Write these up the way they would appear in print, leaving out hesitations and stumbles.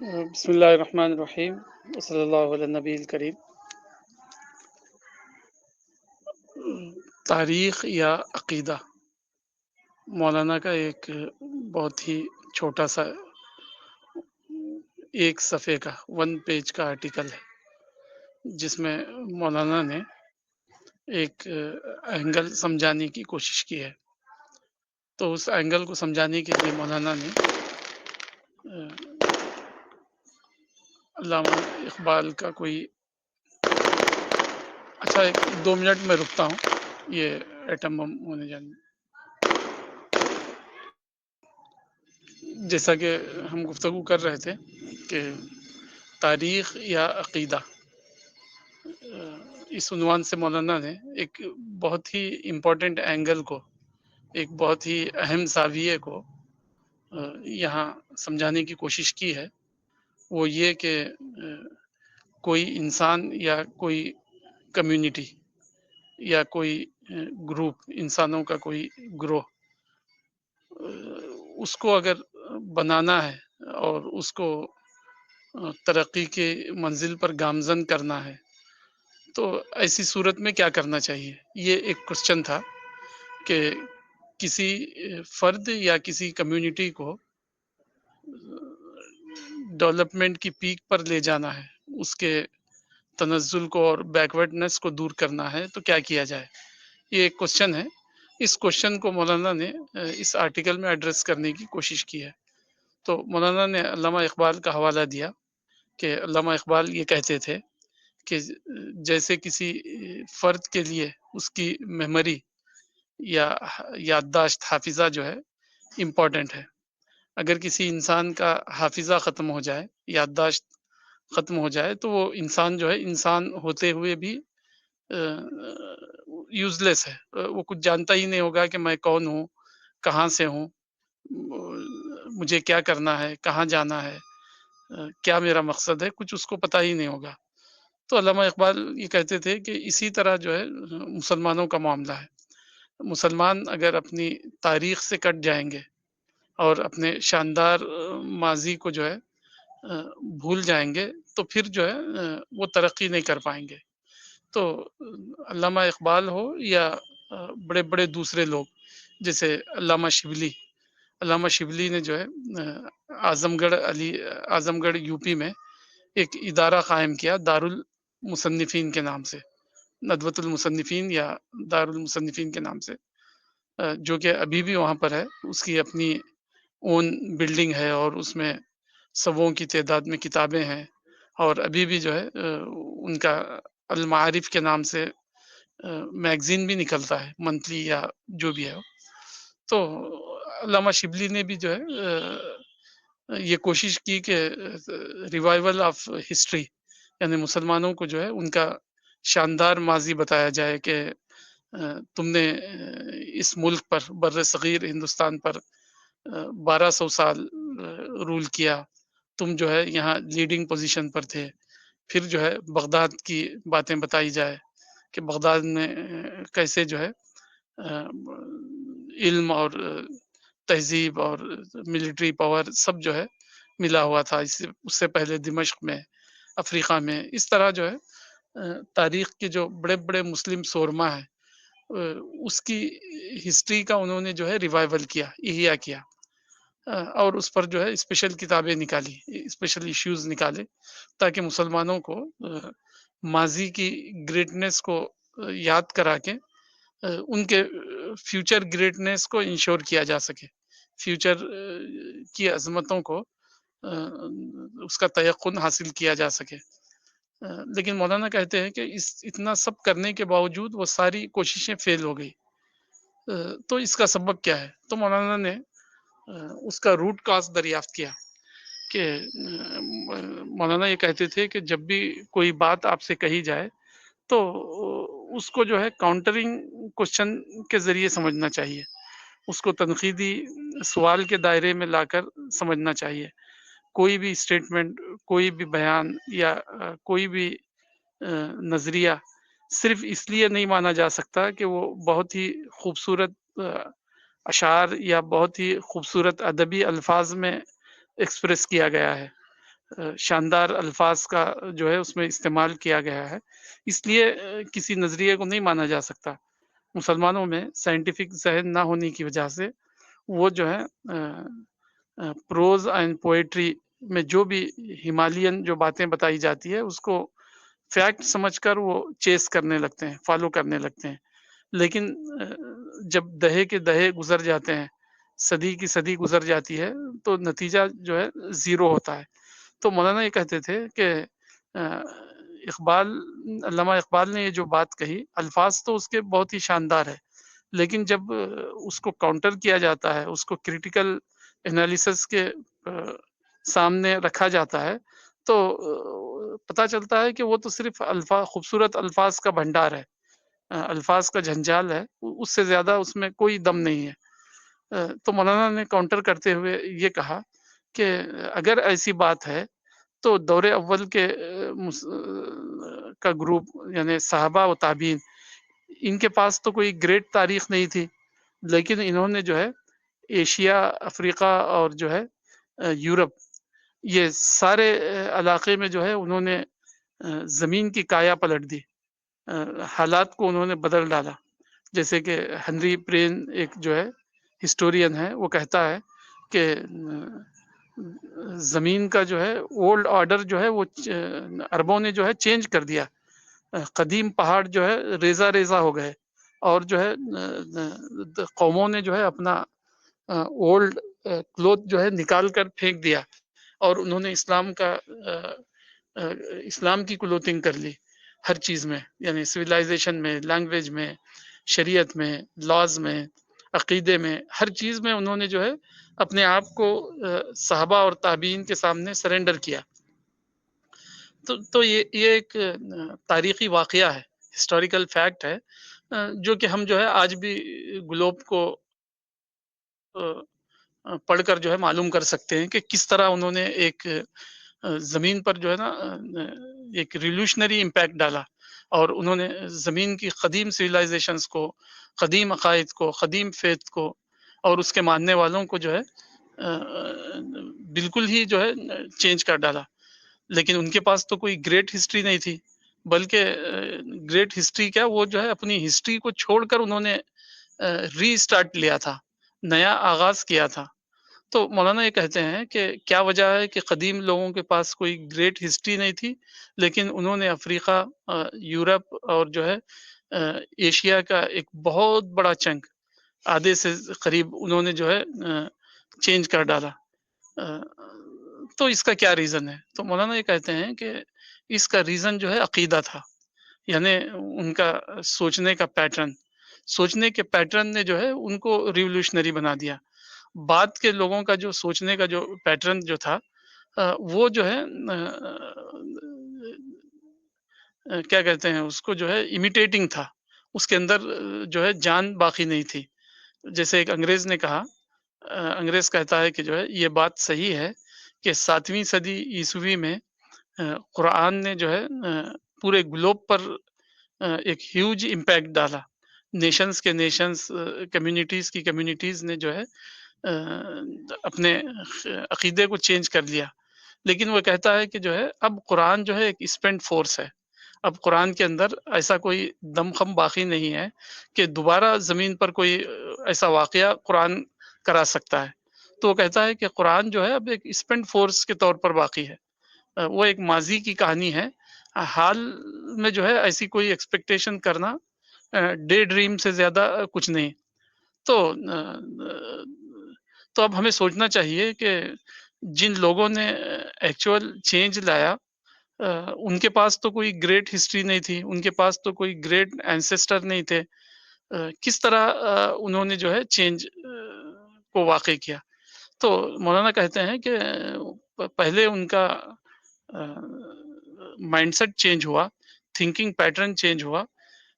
بسم اللہ الرحمن الرحیم صلی اللہ علیہ نبی الکریم۔ تاریخ یا عقیدہ مولانا کا ایک بہت ہی چھوٹا سا ایک صفحے کا 1 پیج کا آرٹیکل ہے، جس میں مولانا نے ایک اینگل سمجھانے کی کوشش کی ہے۔ تو اس اینگل کو سمجھانے کے لیے مولانا نے علامہ اقبال کا کوئی اچھا 2 منٹ میں رکتا ہوں، یہ ایٹم بم ہونے جانے۔ جیسا کہ ہم گفتگو کر رہے تھے کہ تاریخ یا عقیدہ، اس عنوان سے مولانا نے ایک بہت ہی امپورٹنٹ اینگل کو، ایک بہت ہی اہم زاویے کو یہاں سمجھانے کی کوشش کی ہے۔ وہ یہ کہ کوئی انسان یا کوئی کمیونٹی یا کوئی گروپ، انسانوں کا کوئی گروہ، اس کو اگر بنانا ہے اور اس کو ترقی کے منزل پر گامزن کرنا ہے تو ایسی صورت میں کیا کرنا چاہیے۔ یہ ایک کوشچن تھا کہ کسی فرد یا کسی کمیونٹی کو ڈیولپمنٹ کی پیک پر لے جانا ہے، اس کے تنزل کو اور بیکورڈنس کو دور کرنا ہے تو کیا کیا جائے۔ یہ ایک کوشچن ہے۔ اس کوشچن کو مولانا نے اس آرٹیکل میں ایڈریس کرنے کی کوشش کی ہے۔ تو مولانا نے علامہ اقبال کا حوالہ دیا کہ علامہ اقبال یہ کہتے تھے کہ جیسے کسی فرد کے لیے اس کی میموری یا یادداشت، حافظہ جو ہے امپورٹنٹ ہے۔ اگر کسی انسان کا حافظہ ختم ہو جائے، یادداشت ختم ہو جائے، تو وہ انسان جو ہے انسان ہوتے ہوئے بھی یوز لیس ہے۔ وہ کچھ جانتا ہی نہیں ہوگا کہ میں کون ہوں، کہاں سے ہوں، مجھے کیا کرنا ہے، کہاں جانا ہے، کیا میرا مقصد ہے، کچھ اس کو پتہ ہی نہیں ہوگا۔ تو علامہ اقبال یہ کہتے تھے کہ اسی طرح جو ہے مسلمانوں کا معاملہ ہے۔ مسلمان اگر اپنی تاریخ سے کٹ جائیں گے اور اپنے شاندار ماضی کو جو ہے بھول جائیں گے تو پھر جو ہے وہ ترقی نہیں کر پائیں گے۔ تو علامہ اقبال ہو یا بڑے بڑے دوسرے لوگ، جیسے علامہ شبلی نے جو ہے اعظم گڑھ یو پی میں ایک ادارہ قائم کیا دارالمصنفین کے نام سے، ندوۃ المصنفین یا دارالمصنفین کے نام سے، جو کہ ابھی بھی وہاں پر ہے۔ اس کی اپنی اون بلڈنگ ہے اور اس میں سووں کی تعداد میں کتابیں ہیں، اور ابھی بھی جو ہے ان کا المعارف کے نام سے میگزین بھی نکلتا ہے، منتھلی یا جو بھی ہے۔ تو علامہ شبلی نے بھی جو ہے یہ کوشش کی کہ ریوائول آف ہسٹری، یعنی مسلمانوں کو جو ہے ان کا شاندار ماضی بتایا جائے کہ تم نے اس ملک پر، بر صغیر ہندوستان پر 1200 سال رول کیا، تم جو ہے یہاں لیڈنگ پوزیشن پر تھے۔ پھر جو ہے بغداد کی باتیں بتائی جائے کہ بغداد میں کیسے جو ہے علم اور تہذیب اور ملٹری پاور سب جو ہے ملا ہوا تھا، اس سے پہلے دمشق میں، افریقہ میں۔ اس طرح جو ہے تاریخ کے جو بڑے بڑے مسلم سورما ہیں اس کی ہسٹری کا انہوں نے جو ہے ریوائول کیا، احیا کیا، اور اس پر جو ہے اسپیشل کتابیں نکالی، اسپیشل ایشوز نکالے، تاکہ مسلمانوں کو ماضی کی گریٹنس کو یاد کرا کے ان کے فیوچر گریٹنس کو انشور کیا جا سکے، فیوچر کی عظمتوں کو اس کا تیقن حاصل کیا جا سکے۔ لیکن مولانا کہتے ہیں کہ اتنا سب کرنے کے باوجود وہ ساری کوششیں فیل ہو گئی۔ تو اس کا سبب کیا ہے؟ تو مولانا نے اس کا روٹ کاز دریافت کیا کہ مولانا یہ کہتے تھے کہ جب بھی کوئی بات آپ سے کہی جائے تو اس کو جو ہے کاؤنٹرنگ کوشچن کے ذریعے سمجھنا چاہیے، اس کو تنقیدی سوال کے دائرے میں لا کر سمجھنا چاہیے۔ کوئی بھی اسٹیٹمنٹ، کوئی بھی بیان یا کوئی بھی نظریہ صرف اس لیے نہیں مانا جا سکتا کہ وہ بہت ہی خوبصورت اشعار یا بہت ہی خوبصورت ادبی الفاظ میں ایکسپریس کیا گیا ہے۔ شاندار الفاظ کا جو ہے اس میں استعمال کیا گیا ہے، اس لیے کسی نظریے کو نہیں مانا جا سکتا۔ مسلمانوں میں سائنٹیفک ذہن نہ ہونے کی وجہ سے وہ جو ہے پروز اینڈ پوئٹری میں جو بھی ہمالین جو باتیں بتائی جاتی ہے اس کو فیکٹ سمجھ کر وہ چیس کرنے لگتے ہیں، فالو کرنے لگتے ہیں۔ لیکن جب دہے کے دہے گزر جاتے ہیں، صدی کی صدی گزر جاتی ہے تو نتیجہ جو ہے زیرو ہوتا ہے۔ تو مولانا یہ کہتے تھے کہ اقبال علامہ اقبال نے یہ جو بات کہی، الفاظ تو اس کے بہت ہی شاندار ہے، لیکن جب اس کو کاؤنٹر کیا جاتا ہے، اس کو کریٹیکل انالیسس کے سامنے رکھا جاتا ہے تو پتہ چلتا ہے کہ وہ تو صرف خوبصورت الفاظ کا بھنڈار ہے، الفاظ کا جھنجال ہے، اس سے زیادہ اس میں کوئی دم نہیں ہے۔ تو مولانا نے کاؤنٹر کرتے ہوئے یہ کہا کہ اگر ایسی بات ہے تو دور اول کے کا گروپ یعنی صحابہ و تابعین، ان کے پاس تو کوئی گریٹ تاریخ نہیں تھی، لیکن انہوں نے جو ہے ایشیا، افریقہ اور جو ہے یورپ، یہ سارے علاقے میں جو ہے انہوں نے زمین کی کایا پلٹ دی، حالات کو انہوں نے بدل ڈالا۔ جیسے کہ ہنری پرین ایک جو ہے ہسٹورین ہے، وہ کہتا ہے کہ زمین کا جو ہے اولڈ آرڈر جو ہے وہ عربوں نے جو ہے چینج کر دیا، قدیم پہاڑ جو ہے ریزہ ریزہ ہو گئے، اور جو ہے قوموں نے جو ہے اپنا اولڈ کلوتھ جو ہے نکال کر پھینک دیا، اور انہوں نے اسلام کی کلوتنگ کر لی ہر چیز میں، یعنی سویلائزیشن میں، لینگویج میں، شریعت میں، لاز میں، عقیدے میں، ہر چیز میں انہوں نے جو ہے اپنے آپ کو صحابہ اور تابعین کے سامنے سرنڈر کیا۔ تو یہ ایک تاریخی واقعہ ہے، ہسٹوریکل فیکٹ ہے، جو کہ ہم جو ہے آج بھی گلوب کو پڑھ کر جو ہے معلوم کر سکتے ہیں کہ کس طرح انہوں نے ایک زمین پر جو ہے نا ایک ریولوشنری امپیکٹ ڈالا، اور انہوں نے زمین کی قدیم سویلائزیشنز کو، قدیم عقائد کو، قدیم فیتھ کو اور اس کے ماننے والوں کو جو ہے بالکل ہی جو ہے چینج کر ڈالا۔ لیکن ان کے پاس تو کوئی گریٹ ہسٹری نہیں تھی، بلکہ گریٹ ہسٹری کیا، وہ جو ہے اپنی ہسٹری کو چھوڑ کر انہوں نے ری اسٹارٹ لیا تھا، نیا آغاز کیا تھا۔ تو مولانا یہ کہتے ہیں کہ کیا وجہ ہے کہ قدیم لوگوں کے پاس کوئی گریٹ ہسٹری نہیں تھی، لیکن انہوں نے افریقہ، یورپ اور جو ہے ایشیا کا ایک بہت بڑا چنک، آدھے سے قریب انہوں نے جو ہے چینج کر ڈالا۔ تو اس کا کیا ریزن ہے؟ تو مولانا یہ کہتے ہیں کہ اس کا ریزن جو ہے عقیدہ تھا، یعنی ان کا سوچنے کے پیٹرن نے جو ہے ان کو ریولوشنری بنا دیا۔ بعد کے لوگوں کا جو سوچنے کا جو پیٹرن جو تھا، وہ جو ہے کیا کہتے ہیں اس کو، جو ہے امیٹیٹنگ تھا، اس کے اندر جو ہے جان باقی نہیں تھی۔ جیسے ایک انگریز نے کہا، انگریز کہتا ہے کہ جو ہے یہ بات صحیح ہے کہ 7ویں صدی عیسوی میں قرآن نے جو ہے پورے گلوب پر ایک ہیوج امپیکٹ ڈالا، نیشنز کے نیشنز، کمیونٹیز کی کمیونٹیز نے جو ہے اپنے عقیدے کو چینج کر لیا۔ لیکن وہ کہتا ہے کہ جو ہے اب قرآن جو ہے ایک اسپینڈ فورس ہے، اب قرآن کے اندر ایسا کوئی دم خم باقی نہیں ہے کہ دوبارہ زمین پر کوئی ایسا واقعہ قرآن کرا سکتا ہے۔ تو وہ کہتا ہے کہ قرآن جو ہے اب ایک اسپینڈ فورس کے طور پر باقی ہے، وہ ایک ماضی کی کہانی ہے، حال میں جو ہے ایسی کوئی ایکسپیکٹیشن کرنا ڈے ڈریم سے زیادہ کچھ نہیں۔ تو اب ہمیں سوچنا چاہیے کہ جن لوگوں نے ایکچوئل چینج لایا، ان کے پاس تو کوئی گریٹ ہسٹری نہیں تھی، ان کے پاس تو کوئی گریٹ اینسسٹر نہیں تھے، کس طرح انہوں نے جو ہے چینج کو واقع کیا۔ تو مولانا کہتے ہیں کہ پہلے ان کا مائنڈ سیٹ چینج ہوا، تھنکنگ پیٹرن چینج ہوا،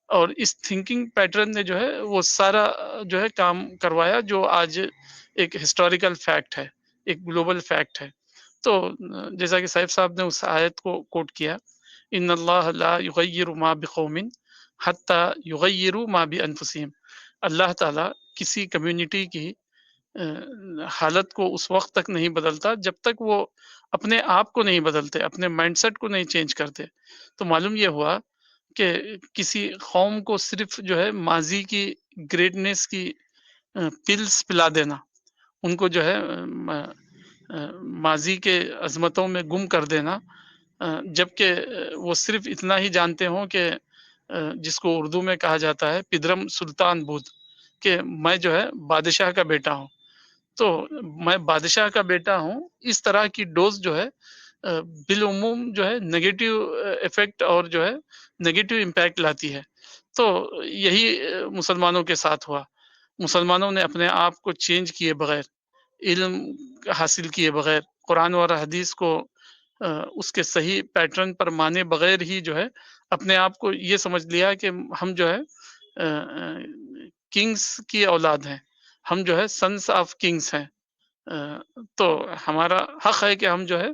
اور اس تھنکنگ پیٹرن نے جو ہے وہ سارا جو ہے کام کروایا جو آج ایک ہسٹوریکل فیکٹ ہے، ایک گلوبل فیکٹ ہے۔ تو جیسا کہ صاحب صاحب نے اس آیت کو کوٹ کیا، ان اللہ لا یغیر ما بقوم حتی یغیروا ما بانفسہم، اللہ تعالیٰ کسی کمیونٹی کی حالت کو اس وقت تک نہیں بدلتا جب تک وہ اپنے آپ کو نہیں بدلتے، اپنے مائنڈ سیٹ کو نہیں چینج کرتے۔ تو معلوم یہ ہوا کہ کسی قوم کو صرف جو ہے ماضی کی گریٹنیس کی پلس پلا دینا، ان کو جو ہے ماضی کے عظمتوں میں گم کر دینا، جبکہ وہ صرف اتنا ہی جانتے ہوں کہ جس کو اردو میں کہا جاتا ہے پدرم سلطان بود، کہ میں جو ہے بادشاہ کا بیٹا ہوں، تو میں بادشاہ کا بیٹا ہوں، اس طرح کی ڈوز جو ہے بالعموم جو ہے نگیٹو افیکٹ اور جو ہے نگیٹو امپیکٹ لاتی ہے۔ تو یہی مسلمانوں کے ساتھ ہوا۔ مسلمانوں نے اپنے آپ کو چینج کیے بغیر، علم حاصل کیے بغیر، قرآن اور حدیث کو اس کے صحیح پیٹرن پر مانے بغیر ہی جو ہے اپنے آپ کو یہ سمجھ لیا کہ ہم جو ہے کنگس کی اولاد ہیں، ہم جو ہے سنس آف کنگس ہیں۔ تو ہمارا حق ہے کہ ہم جو ہے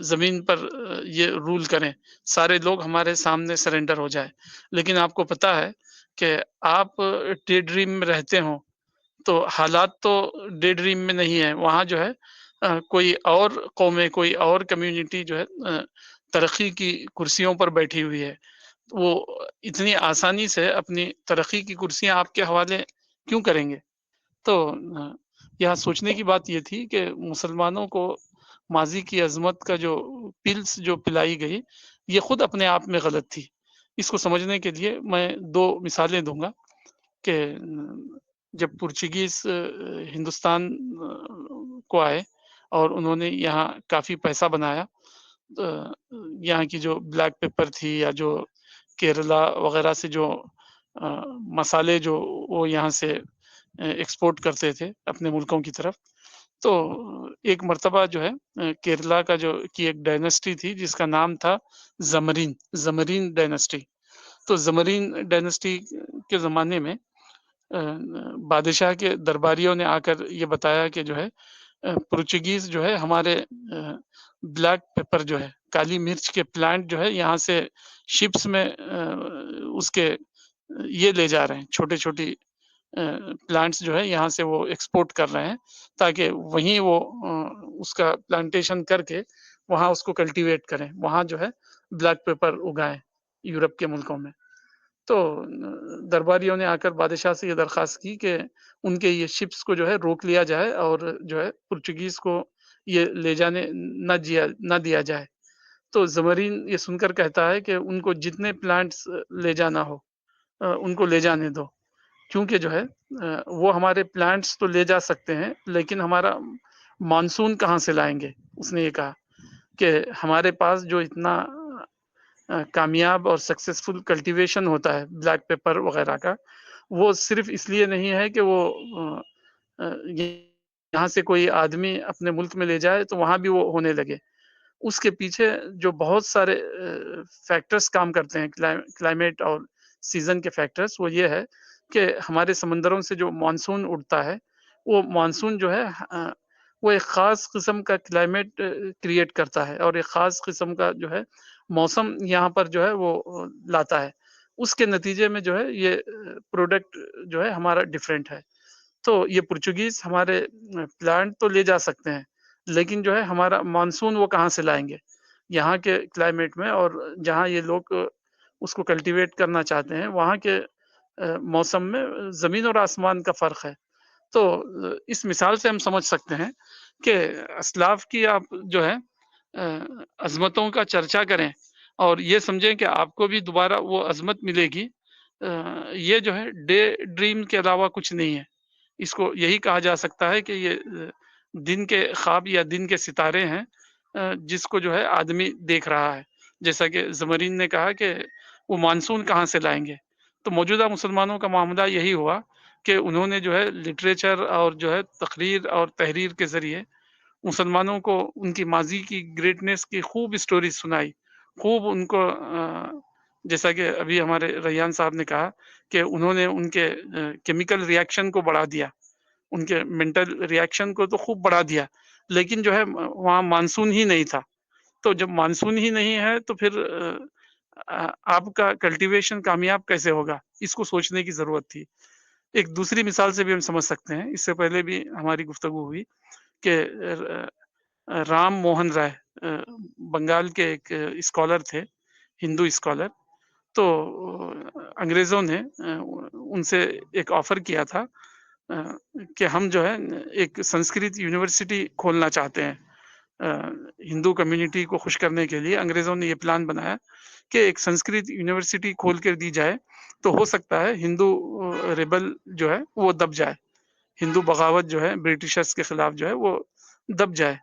زمین پر یہ رول کریں، سارے لوگ ہمارے سامنے سرنڈر ہو جائے۔ لیکن آپ کو پتا ہے کہ آپ ڈے ڈریم میں رہتے ہوں تو حالات تو ڈے ڈریم میں نہیں ہے، وہاں جو ہے کوئی اور قومیں، کوئی اور کمیونٹی جو ہے ترقی کی کرسیوں پر بیٹھی ہوئی ہے، وہ اتنی آسانی سے اپنی ترقی کی کرسیاں آپ کے حوالے کیوں کریں گے؟ تو یہاں سوچنے کی بات یہ تھی کہ مسلمانوں کو ماضی کی عظمت کا جو پلس جو پلائی گئی، یہ خود اپنے آپ میں غلط تھی۔ اس کو سمجھنے کے لیے میں دو مثالیں دوں گا کہ جب پرچگیز ہندوستان کو آئے اور انہوں نے یہاں کافی پیسہ بنایا، یہاں کی جو بلیک پیپر تھی یا جو کیرلا وغیرہ سے جو مسالے جو وہ یہاں سے ایکسپورٹ کرتے تھے اپنے ملکوں کی طرف، تو ایک مرتبہ جو ہے کیرلا کا جو کی ایک ڈائنسٹی تھی جس کا نام تھا زمرین ڈائنسٹی۔ تو زمرین ڈائنسٹی کے زمانے میں بادشاہ کے درباریوں نے آ کر یہ بتایا کہ جو ہے پرچگیز جو ہے ہمارے بلیک پیپر جو ہے کالی مرچ کے پلانٹ جو ہے یہاں سے شپس میں اس کے یہ لے جا رہے ہیں، چھوٹی چھوٹی پلانٹس جو ہے یہاں سے وہ ایکسپورٹ کر رہے ہیں تاکہ وہیں وہ اس کا پلانٹیشن کر کے وہاں اس کو کلٹیویٹ کریں، وہاں جو ہے بلیک پیپر اگائیں یورپ کے ملکوں میں۔ تو درباریوں نے آ کر بادشاہ سے یہ درخواست کی کہ ان کے یہ شپس کو جو ہے روک لیا جائے اور جو ہے پرچگیز کو یہ لے جانے نہ دیا جائے۔ تو زمرین یہ سن کر کہتا ہے کہ ان کو جتنے پلانٹس لے جانا ہو ان کو لے جانے دو، کیونکہ جو ہے وہ ہمارے پلانٹس تو لے جا سکتے ہیں لیکن ہمارا مانسون کہاں سے لائیں گے؟ اس نے یہ کہا کہ ہمارے پاس جو اتنا کامیاب اور سکسیسفل کلٹیویشن ہوتا ہے بلیک پیپر وغیرہ کا، وہ صرف اس لیے نہیں ہے کہ وہ یہاں سے کوئی آدمی اپنے ملک میں لے جائے تو وہاں بھی وہ ہونے لگے۔ اس کے پیچھے جو بہت سارے فیکٹرز کام کرتے ہیں، کلائمیٹ اور سیزن کے فیکٹرز، وہ یہ ہے کہ ہمارے سمندروں سے جو مانسون اڑتا ہے، وہ مانسون جو ہے وہ ایک خاص قسم کا کلائمیٹ کریٹ کرتا ہے اور ایک خاص قسم کا جو ہے موسم یہاں پر جو ہے وہ لاتا ہے۔ اس کے نتیجے میں جو ہے یہ پروڈکٹ جو ہے ہمارا ڈفرینٹ ہے۔ تو یہ پرچگیز ہمارے پلانٹ تو لے جا سکتے ہیں لیکن جو ہے ہمارا مانسون وہ کہاں سے لائیں گے؟ یہاں کے کلائمیٹ میں، اور جہاں یہ لوگ اس کو کلٹیویٹ کرنا چاہتے ہیں وہاں کے موسم میں زمین اور آسمان کا فرق ہے۔ تو اس مثال سے ہم سمجھ سکتے ہیں کہ اسلاف کی آپ جو ہے عظمتوں کا چرچا کریں اور یہ سمجھیں کہ آپ کو بھی دوبارہ وہ عظمت ملے گی، یہ جو ہے ڈے ڈریم کے علاوہ کچھ نہیں ہے۔ اس کو یہی کہا جا سکتا ہے کہ یہ دن کے خواب یا دن کے ستارے ہیں جس کو جو ہے آدمی دیکھ رہا ہے، جیسا کہ زمرین نے کہا کہ وہ مانسون کہاں سے لائیں گے۔ تو موجودہ مسلمانوں کا معاملہ یہی ہوا کہ انہوں نے جو ہے لٹریچر اور جو ہے تقریر اور تحریر کے ذریعے مسلمانوں کو ان کی ماضی کی گریٹنیس کی خوب اسٹوری سنائی، خوب ان کو جیسا کہ ابھی ہمارے ریان صاحب نے کہا کہ انہوں نے ان کے کیمیکل ریاکشن کو بڑھا دیا، ان کے مینٹل ریاکشن کو تو خوب بڑھا دیا، لیکن جو ہے وہاں مانسون ہی نہیں تھا۔ تو جب مانسون ہی نہیں ہے تو پھر آپ کا کلٹیویشن کامیاب کیسے ہوگا؟ اس کو سوچنے کی ضرورت تھی۔ ایک دوسری مثال سے بھی ہم سمجھ سکتے ہیں، اس سے پہلے بھی ہماری گفتگو ہوئی کہ رام موہن رائے بنگال کے ایک اسکالر تھے، ہندو اسکالر، تو انگریزوں نے ان سے ایک آفر کیا تھا کہ ہم جو ہے ایک سنسکرت یونیورسٹی کھولنا چاہتے ہیں ہندو کمیونٹی کو خوش کرنے کے لیے انگریزوں نے یہ پلان بنایا کہ ایک سنسکرت یونیورسٹی کھول کر دی جائے تو ہو سکتا ہے ہندو ریبل جو ہے وہ دب جائے، ہندو بغاوت جو ہے برٹشرز کے خلاف جو ہے وہ دب جائے۔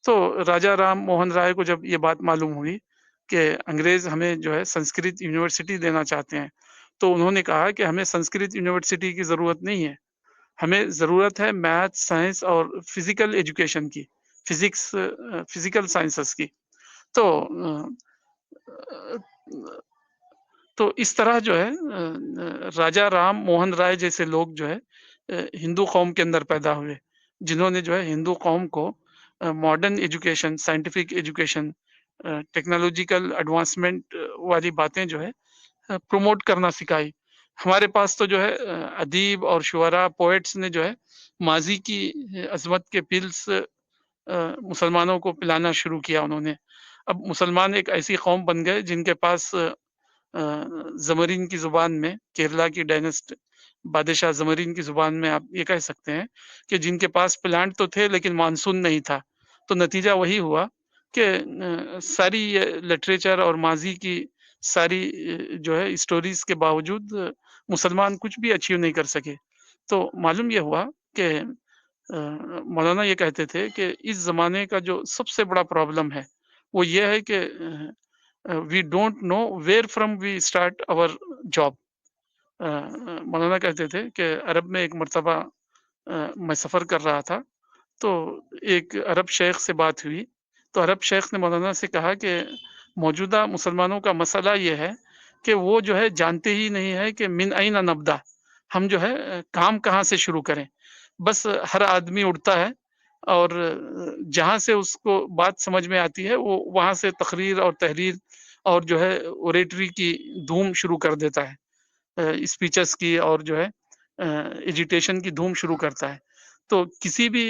تو راجا رام موہن رائے کو جب یہ بات معلوم ہوئی کہ انگریز ہمیں جو ہے سنسکرت یونیورسٹی دینا چاہتے ہیں، تو انہوں نے کہا کہ ہمیں سنسکرت یونیورسٹی کی ضرورت نہیں ہے، ہمیں ضرورت ہے میتھ سائنس اور فزیکل ایجوکیشن کی، فزکس فزیکل سائنسز کی۔ تو تو اس طرح جو ہے راجا رام موہن رائے جیسے لوگ جو ہے ہندو قوم کے اندر پیدا ہوئے، جنہوں نے جو ہے ہندو قوم کو modern education, scientific education, technological advancement والی باتیں جو ہے پروموٹ کرنا سکھائی۔ ہمارے پاس تو جو ہے ادیب اور شعراء پوئٹس نے جو ہے ماضی کی عظمت کے پلس مسلمانوں کو پلانا شروع کیا انہوں نے۔ اب مسلمان ایک ایسی قوم بن گئے جن کے پاس زمرین کی زبان میں، کیرلا کی ڈائنسٹ بادشاہ زمرین کی زبان میں آپ یہ کہہ سکتے ہیں کہ جن کے پاس پلانٹ تو تھے لیکن مانسون نہیں تھا، تو نتیجہ وہی ہوا کہ ساری لٹریچر اور ماضی کی ساری جو ہے اسٹوریز کے باوجود مسلمان کچھ بھی اچیو نہیں کر سکے۔ تو معلوم یہ ہوا کہ مولانا یہ کہتے تھے کہ اس زمانے کا جو سب سے بڑا پرابلم ہے وہ یہ ہے کہ we don't know where from we start our job. مولانا کہتے تھے کہ عرب میں ایک مرتبہ میں سفر کر رہا تھا تو ایک عرب شیخ سے بات ہوئی، تو عرب شیخ نے مولانا سے کہا کہ موجودہ مسلمانوں کا مسئلہ یہ ہے کہ وہ جو ہے جانتے ہی نہیں ہے کہ من این نبدا، ہم جو ہے کام کہاں سے شروع کریں۔ بس ہر آدمی اڑتا ہے اور جہاں سے اس کو بات سمجھ میں آتی ہے وہ وہاں سے تقریر اور تحریر اور جو ہے اوریٹری کی دھوم شروع کر دیتا ہے، اسپیچز کی اور جو ہے ایجیٹیشن کی دھوم شروع کرتا ہے۔ تو کسی بھی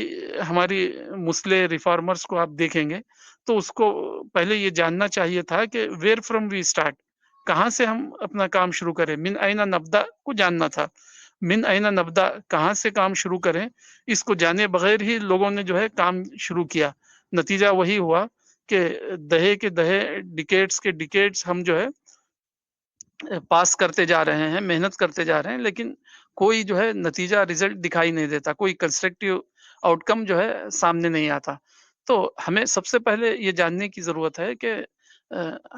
ہماری مسلح ریفارمرز کو آپ دیکھیں گے تو اس کو پہلے یہ جاننا چاہیے تھا کہ ویئر فرام وی اسٹارٹ، کہاں سے ہم اپنا کام شروع کریں، من اینا نبدا کو جاننا تھا۔ من اینا نبدا کہاں سے کام شروع کریں، اس کو جانے بغیر ہی لوگوں نے جو ہے کام شروع کیا۔ نتیجہ وہی ہوا کہ دہے کے دہے، ڈیکیڈز کے ڈیکیڈز ہم جو ہے پاس کرتے جا رہے ہیں، محنت کرتے جا رہے ہیں، لیکن کوئی جو ہے نتیجہ رزلٹ دکھائی نہیں دیتا، کوئی کنسٹرکٹیو آؤٹ کم جو ہے سامنے نہیں آتا۔ تو ہمیں سب سے پہلے یہ جاننے کی ضرورت ہے کہ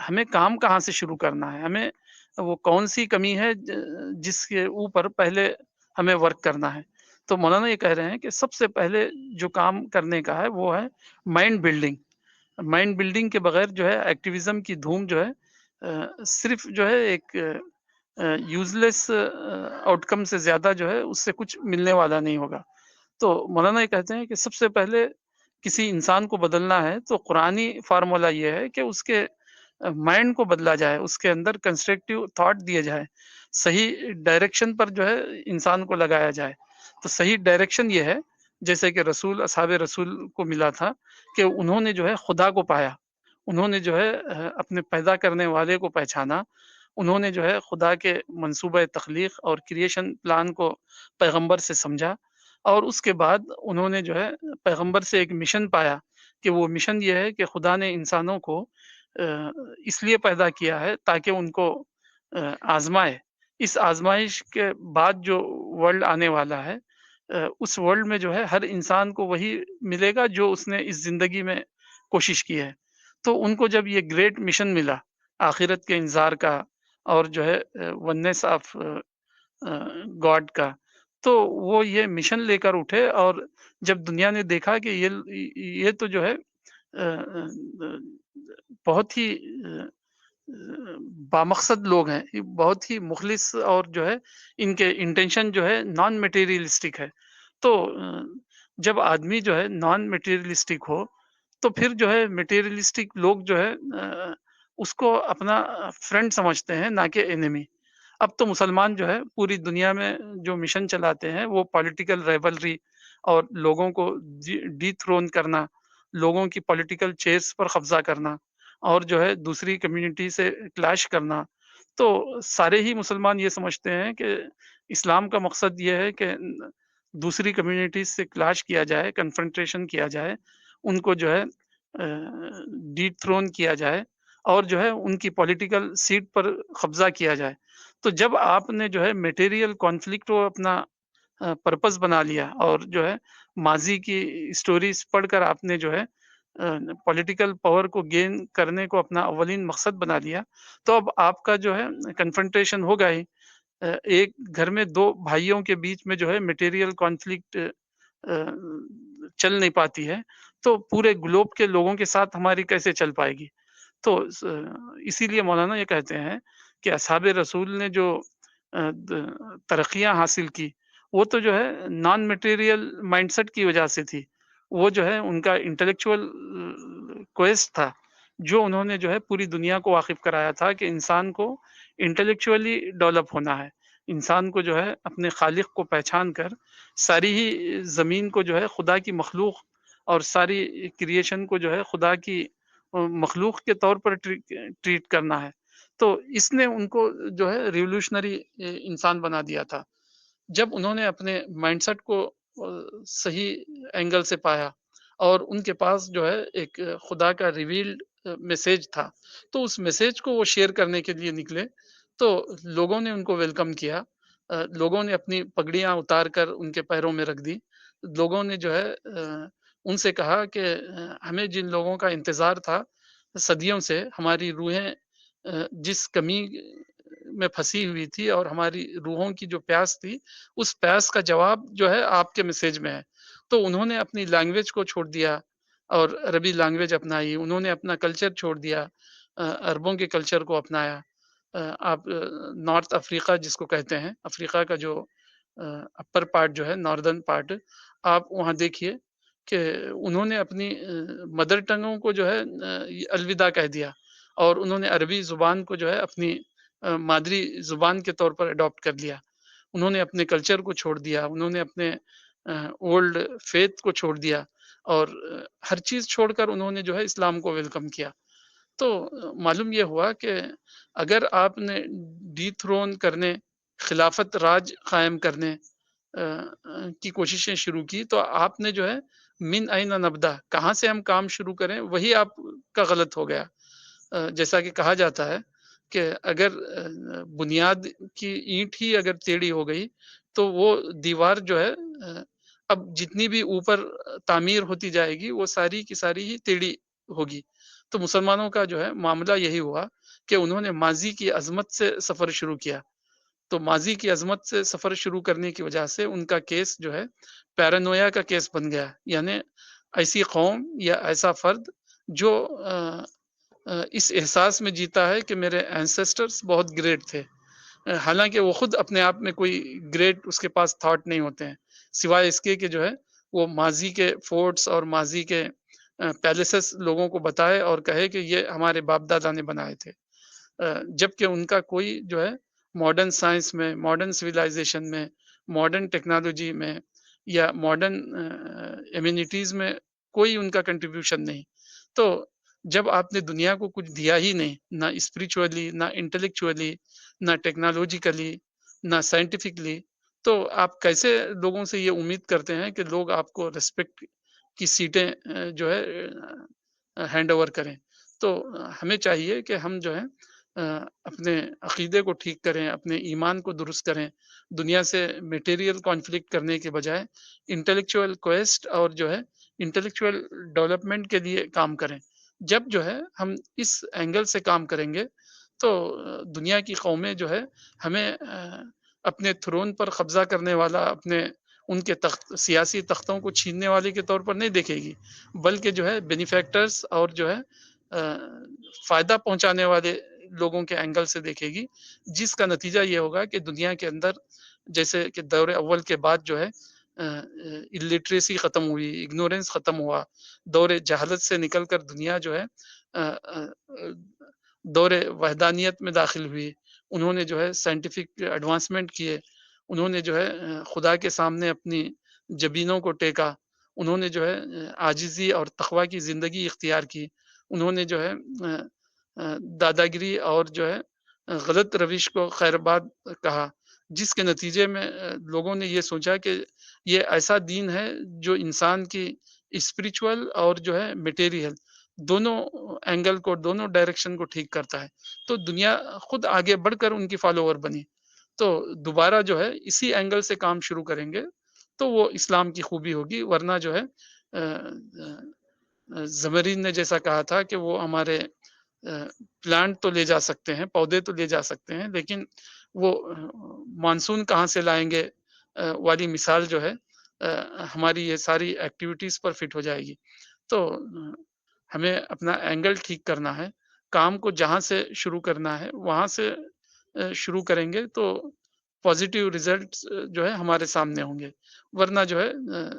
ہمیں کام کہاں سے شروع کرنا ہے، ہمیں وہ کون سی کمی ہے جس کے اوپر پہلے ہمیں ورک کرنا ہے۔ تو مولانا یہ کہہ رہے ہیں کہ سب سے پہلے جو کام کرنے کا ہے وہ ہے مائنڈ بلڈنگ۔ مائنڈ بلڈنگ کے بغیر جو ہے ایکٹیویزم کی دھوم جو ہے صرف جو ہے ایک یوز لیس آؤٹ کم سے زیادہ جو ہے اس سے کچھ ملنے والا نہیں ہوگا۔ تو مولانا یہ کہتے ہیں کہ سب سے پہلے کسی انسان کو بدلنا ہے تو قرآنی فارمولا یہ ہے کہ اس کے مائنڈ کو بدلا جائے، اس کے اندر کنسٹرکٹیو تھاٹ دیے جائے، صحیح ڈائریکشن پر جو ہے انسان کو لگایا جائے۔ تو صحیح ڈائریکشن یہ ہے جیسے کہ رسول، اصحاب رسول کو ملا تھا کہ انہوں نے جو ہے خدا کو پایا، انہوں نے جو ہے اپنے پیدا کرنے والے کو پہچانا، انہوں نے جو ہے خدا کے منصوبہ تخلیق اور کریشن پلان کو پیغمبر سے سمجھا، اور اس کے بعد انہوں نے جو ہے پیغمبر سے ایک مشن پایا کہ وہ مشن یہ ہے کہ خدا نے انسانوں کو اس لیے پیدا کیا ہے تاکہ ان کو آزمائے۔ اس آزمائش کے بعد جو ورلڈ آنے والا ہے اس ورلڈ میں جو ہے ہر انسان کو وہی ملے گا جو اس نے اس زندگی میں کوشش کی ہے۔ تو ان کو جب یہ گریٹ مشن ملا آخرت کے انذار کا اور جو ہے ونس آف گاڈ کا، تو وہ یہ مشن لے کر اٹھے، اور جب دنیا نے دیکھا کہ یہ تو جو ہے بہت ہی بامقصد لوگ ہیں، یہ بہت ہی مخلص، اور جو ہے ان کے انٹینشن جو ہے نان میٹیریلسٹک ہے، تو جب آدمی جو ہے نان میٹیریلسٹک ہو تو پھر جو ہے میٹیریلسٹک لوگ جو ہے اس کو اپنا فرینڈ سمجھتے ہیں نہ کہ انیمی۔ اب تو مسلمان جو ہے پوری دنیا میں جو مشن چلاتے ہیں وہ پولیٹیکل ریولری اور لوگوں کو ڈی تھرون کرنا، لوگوں کی پولیٹیکل چیئرس پر قبضہ کرنا اور جو ہے دوسری کمیونٹی سے کلیش کرنا۔ تو سارے ہی مسلمان یہ سمجھتے ہیں کہ اسلام کا مقصد یہ ہے کہ دوسری کمیونٹیز سے کلاش کیا جائے، کنفرنٹریشن کیا جائے، ان کو جو ہے ڈی تھرون کیا جائے اور جو ہے ان کی پولیٹیکل سیٹ پر قبضہ کیا جائے۔ تو جب آپ نے جو ہے میٹیریل کانفلکٹ کو اپنا پرپس بنا لیا اور جو ہے ماضی کی اسٹوریز پڑھ کر آپ نے جو ہے پولیٹیکل پاور کو گین کرنے کو اپنا اولین مقصد بنا لیا، تو اب آپ کا جو ہے کنفرنٹریشن ہوگا ہی۔ ایک گھر میں دو بھائیوں کے بیچ میں جو ہے میٹیریل کانفلکٹ چل نہیں پاتی ہے، تو پورے گلوب کے لوگوں کے ساتھ ہماری کیسے چل پائے گی؟ تو اسی لیے مولانا یہ کہتے ہیں کہ اصحاب رسول نے جو ترقیاں حاصل کی، وہ تو جو ہے نان مٹیریل مائنڈ سیٹ کی وجہ سے تھی۔ وہ جو ہے ان کا انٹلیکچوئل کویسٹ تھا، جو انہوں نے جو ہے پوری دنیا کو واقف کرایا تھا کہ انسان کو انٹلیکچولی ڈیولپ ہونا ہے، انسان کو جو ہے اپنے خالق کو پہچان کر ساری ہی زمین کو جو ہے خدا کی مخلوق اور ساری کریشن کو جو ہے خدا کی مخلوق کے طور پر ٹریٹ کرنا ہے۔ تو اس نے ان کو جو ہے ریولوشنری انسان بنا دیا تھا۔ جب انہوں نے اپنے مائنڈ سیٹ کو صحیح اینگل سے پایا اور ان کے پاس جو ہے ایک خدا کا ریویلڈ میسج تھا، تو اس میسج کو وہ شیئر کرنے کے لیے نکلے، تو لوگوں نے ان کو ویلکم کیا، لوگوں نے اپنی پگڑیاں اتار کر ان کے پیروں میں رکھ دی، لوگوں نے جو ہے ان سے کہا کہ ہمیں جن لوگوں کا انتظار تھا صدیوں سے، ہماری روحیں جس کمی میں پھنسی ہوئی تھی اور ہماری روحوں کی جو پیاس تھی، اس پیاس کا جواب جو ہے آپ کے میسج میں ہے۔ تو انہوں نے اپنی لینگویج کو چھوڑ دیا اور عربی لینگویج اپنائی، انہوں نے اپنا کلچر چھوڑ دیا، عربوں کے کلچر کو اپنایا۔ آپ نارتھ افریقہ جس کو کہتے ہیں، افریقہ کا جو اپر پارٹ جو ہے، ناردرن پارٹ، آپ وہاں دیکھیے کہ انہوں نے اپنی مدر ٹنگوں کو جو ہے الوداع کہہ دیا اور انہوں نے عربی زبان کو جو ہے اپنی مادری زبان کے طور پر اڈاپٹ کر لیا۔ انہوں نے اپنے کلچر کو چھوڑ دیا، انہوں نے اپنے اولڈ فیتھ کو چھوڑ دیا اور ہر چیز چھوڑ کر انہوں نے جو ہے اسلام کو ویلکم کیا۔ تو معلوم یہ ہوا کہ اگر آپ نے ڈی تھرون کرنے، خلافت راج قائم کرنے کی کوششیں شروع کی، تو آپ نے جو ہے من این نبدا، کہاں سے ہم کام شروع کریں، وہی آپ کا غلط ہو گیا۔ جیسا کہ کہا جاتا ہے کہ اگر بنیاد کی اینٹ ہی اگر ٹیڑھی ہو گئی تو وہ دیوار جو ہے اب جتنی بھی اوپر تعمیر ہوتی جائے گی وہ ساری کی ساری ہی ٹیڑھی ہوگی۔ تو مسلمانوں کا جو ہے معاملہ یہی ہوا کہ انہوں نے ماضی کی عظمت سے سفر شروع کیا، تو ماضی کی عظمت سے سفر شروع کرنے کی وجہ سے ان کا کیس جو ہے پیرانویا کا کیس بن گیا، یعنی ایسی قوم یا ایسا فرد جو اس احساس میں جیتا ہے کہ میرے اینسسٹرز بہت گریٹ تھے، حالانکہ وہ خود اپنے آپ میں کوئی گریٹ اس کے پاس تھاٹ نہیں ہوتے ہیں، سوائے اس کے کہ جو ہے وہ ماضی کے فورٹس اور ماضی کے پیلسز لوگوں کو بتائے اور کہے کہ یہ ہمارے باپ دادا نے بنائے تھے، جبکہ ان کا کوئی جو ہے ماڈرن سائنس میں، ماڈرن سویلائزیشن میں، ماڈرن ٹیکنالوجی میں یا ماڈرن ایمینٹیز میں کوئی ان کا کنٹریبیوشن نہیں۔ تو جب آپ نے دنیا کو کچھ دیا ہی نہیں، نہ اسپریچولی، نہ انٹلیکچولی، نہ ٹیکنالوجیکلی، نہ سائنٹیفکلی، تو آپ کیسے لوگوں سے یہ امید کرتے ہیں کہ لوگ آپ کو ریسپیکٹ کی سیٹیں جو ہے ہینڈ اوور کریں؟ تو ہمیں چاہیے کہ ہم جو ہے اپنے عقیدے کو ٹھیک کریں، اپنے ایمان کو درست کریں، دنیا سے میٹیریل کانفلکٹ کرنے کے بجائے انٹلیکچوئل کویسٹ اور جو ہے انٹلیکچوئل ڈیولپمنٹ کے لیے کام کریں۔ جب جو ہے ہم اس اینگل سے کام کریں گے تو دنیا کی قومیں جو ہے ہمیں اپنے تھرون پر قبضہ کرنے والا، اپنے ان کے سیاسی تختوں کو چھیننے والے کے طور پر نہیں دیکھے گی، بلکہ جو ہے بینیفیکٹرز اور جو ہے فائدہ پہنچانے والے لوگوں کے اینگل سے دیکھے گی، جس کا نتیجہ یہ ہوگا کہ دنیا کے اندر جیسے کہ دور اول کے بعد جو ہے الٹریسی ختم ہوئی، اگنورینس ختم ہوا، دور جہالت سے نکل کر دنیا جو ہے دور وحدانیت میں داخل ہوئی، انہوں نے جو ہے سائنٹیفک ایڈوانسمنٹ کیے، انہوں نے جو ہے خدا کے سامنے اپنی جبینوں کو ٹیکا، انہوں نے جو ہے عاجزی اور تقوی کی زندگی اختیار کی، انہوں نے جو ہے دادا گیری اور جو ہے غلط روش کو خیر آباد کہا، جس کے نتیجے میں لوگوں نے یہ سوچا کہ یہ ایسا دین ہے جو انسان کی اسپرچول اور جو ہے مٹیریل دونوں اینگل کو، دونوں ڈائریکشن کو ٹھیک کرتا ہے، تو دنیا خود آگے بڑھ کر ان کی فالوور بنی، تو دوبارہ جو ہے اسی اینگل سے کام شروع کریں گے تو وہ اسلام کی خوبی ہوگی، ورنہ جو ہے زمرین نے جیسا کہا تھا کہ وہ ہمارے پلانٹ تو لے جا سکتے ہیں، پودے تو لے جا سکتے ہیں، لیکن وہ مانسون کہاں سے لائیں گے والی مثال جو ہے ہماری یہ ساری ایکٹیویٹیز پر فٹ ہو جائے گی، تو ہمیں اپنا اینگل ٹھیک کرنا ہے، کام کو جہاں سے شروع کرنا ہے وہاں سے شروع کریں گے تو پازیٹیو ریزلٹس جو ہے ہمارے سامنے ہوں گے، ورنہ جو ہے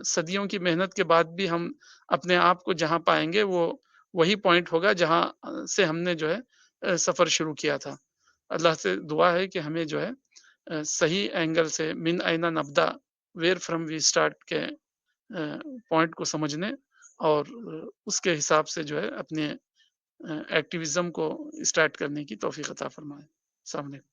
صدیوں کی محنت کے بعد بھی ہم اپنے آپ کو جہاں پائیں گے وہ وہی پوائنٹ ہوگا جہاں سے ہم نے جو ہے سفر شروع کیا تھا۔ اللہ سے دعا ہے کہ ہمیں جو ہے صحیح اینگل سے من اینا نبدا، ویئر فرام وی اسٹارٹ کے پوائنٹ کو سمجھنے اور اس کے حساب سے جو ہے اپنے ایکٹیویزم کو اسٹارٹ کرنے کی توفیق عطا فرمائے۔ السلام علیکم۔